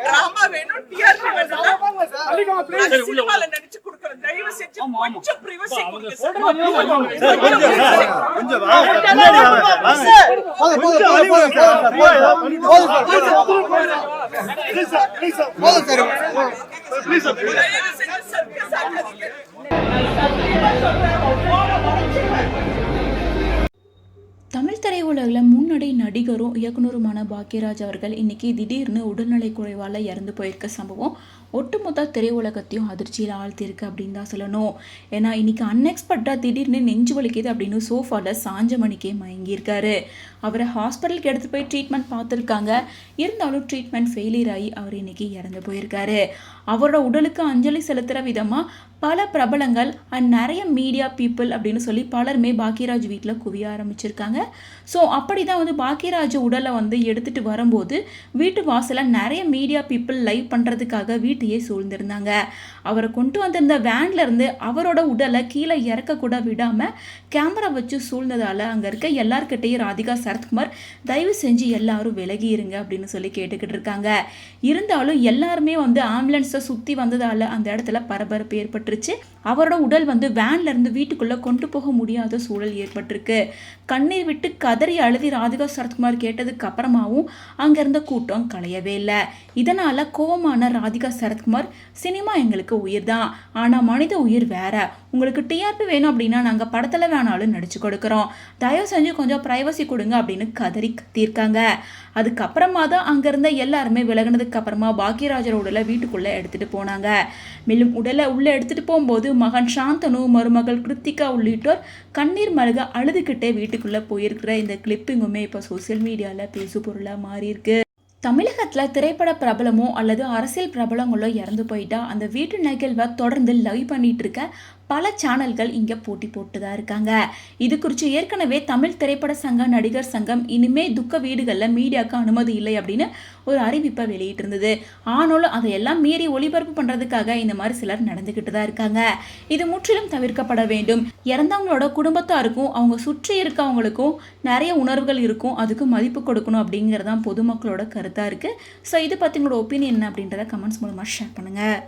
Drama வேணும், TRP வேணும், சினிமால நடிச்சு கொடுக்குற தயவு செஞ்சு கொஞ்சம் பிரைவசி கொடுங்க சார். தமிழ் திரையுலகில் முன்னணி நடிகரும் இயக்குனருமான பாக்யராஜ் அவர்கள் இன்னைக்கு திடீர்னு உடல்நலை குறைவால் இறந்து போயிருக்க சம்பவம் ஒட்டுமொத்த திரையுலகத்தையும் அதிர்ச்சியில் ஆழ்த்திருக்கு அப்படின்னு தான் சொல்லணும். ஏன்னா இன்னைக்கு அன்எக்ஸ்பெக்டாக திடீர்னு நெஞ்சு வலிக்குது அப்படின்னு சோஃபாவில் சாஞ்ச மணிக்கே மயங்கியிருக்காரு. அவரை ஹாஸ்பிட்டலுக்கு எடுத்து போய் ட்ரீட்மெண்ட் பார்த்துருக்காங்க. இருந்தாலும் ட்ரீட்மெண்ட் ஃபெயிலியர் ஆகி அவர் இன்னைக்கு இறந்து போயிருக்காரு. அவரோட உடலுக்கு அஞ்சலி செலுத்துகிற விதமாக பல பிரபலங்கள் அண்ட் நிறைய மீடியா பீப்புள் அப்படின்னு சொல்லி பலருமே பாக்யராஜ் வீட்டில் குவிய ஆரம்பிச்சிருக்காங்க. ஸோ அப்படி தான் பாக்யராஜ் உடலை எடுத்துகிட்டு வரும்போது வீட்டு வாசலில் நிறைய மீடியா பீப்புள் லைவ் பண்ணுறதுக்காக வீட்டையே சூழ்ந்திருந்தாங்க. அவரை கொண்டு வந்திருந்த வேன்லேருந்து அவரோட உடலை கீழே இறக்கக்கூட விடாமல் கேமரா வச்சு சூழ்ந்ததால் அங்கே இருக்க எல்லார்கிட்டையும் ராதிகா சரத்குமார் தயவு செஞ்சு எல்லாரும் விலகி இருங்க அப்படின்னு சொல்லி கேட்டுக்கிட்டு இருக்காங்க. இருந்தாலும் எல்லாருமே ஆம்புலன்ஸை சுற்றி வந்ததால் அந்த இடத்துல பரபரப்பு ஏற்பட்டுருச்சு. அவரோட உடல் வேன்லேருந்து வீட்டுக்குள்ளே கொண்டு போக முடியாத சூழல் ஏற்பட்டிருக்கு. கண்ணீர் விட்டு கதறி அழுதி ராதிகா சரத்குமார் கேட்டதுக்கு அப்புறமாவும் அங்கேருந்த கூட்டம் களையவே இல்லை. இதனால் கோவமான ராதிகா சரத்குமார், சினிமா எங்களுக்கு உயிர் தான், ஆனால் மனித உயிர் வேற, உங்களுக்கு டிஆர்பி வேணும் அப்படின்னா நாங்கள் படத்தில் வேணாலும் நடிச்சு கொடுக்குறோம், தயவு செஞ்சு கொஞ்சம் ப்ரைவசி கொடுங்க அப்படின்னு கதறி கத்தியிருக்காங்க. அதுக்கப்புறமா தான் அங்கேருந்த எல்லாருமே விலகினதுக்கு அப்புறமா பாக்யராஜர் உடலை வீட்டுக்குள்ளே எடுத்துகிட்டு போனாங்க. மேலும் உடலை உள்ளே எடுத்துகிட்டு போகும்போது மகன் சாந்தனு, மருமகள் கிருத்திகா உள்ளிட்டோர் கண்ணீர் மல்க அழுதுகிட்டே வீட்டுக்குள்ளே போயிருக்கிற இந்த கிளிப்பிங்குமே இப்போ சோசியல் மீடியாவில் பேசு பொருளாக மாறியிருக்கு. தமிழகத்தில் திரைப்பட பிரபலமோ அல்லது அரசியல் பிரபலங்களோ இறந்து போயிட்டா அந்த வீட்டு நிகழ்வை தொடர்ந்து லைவ் பண்ணிட்டு இருக்க பல சேனல்கள் இங்கே போட்டி போட்டு தான் இருக்காங்க. இது குறித்து ஏற்கனவே தமிழ் திரைப்பட சங்கம், நடிகர் சங்கம் இனிமே துக்க வீடுகளில் மீடியாவுக்கு அனுமதி இல்லை அப்படின்னு ஒரு அறிவிப்பை வெளியிட்டு இருந்தது. ஆனாலும் அதையெல்லாம் மீறி ஒளிபரப்பு பண்ணுறதுக்காக இந்த மாதிரி சிலர் நடந்துக்கிட்டு தான் இருக்காங்க. இது முற்றிலும் தவிர்க்கப்பட வேண்டும். இறந்தவங்களோட குடும்பத்தாருக்கும் அவங்க சுற்றி இருக்கவங்களுக்கும் நிறைய உணர்வுகள் இருக்கும், அதுக்கு மதிப்பு கொடுக்கணும் அப்படிங்கிறதான் பொதுமக்களோட கருத்தாக இருக்குது. ஸோ இதை பற்றி உங்களோட ஒப்பீனியன் என்ன அப்படின்றத கமெண்ட்ஸ் மூலமாக ஷேர் பண்ணுங்கள்.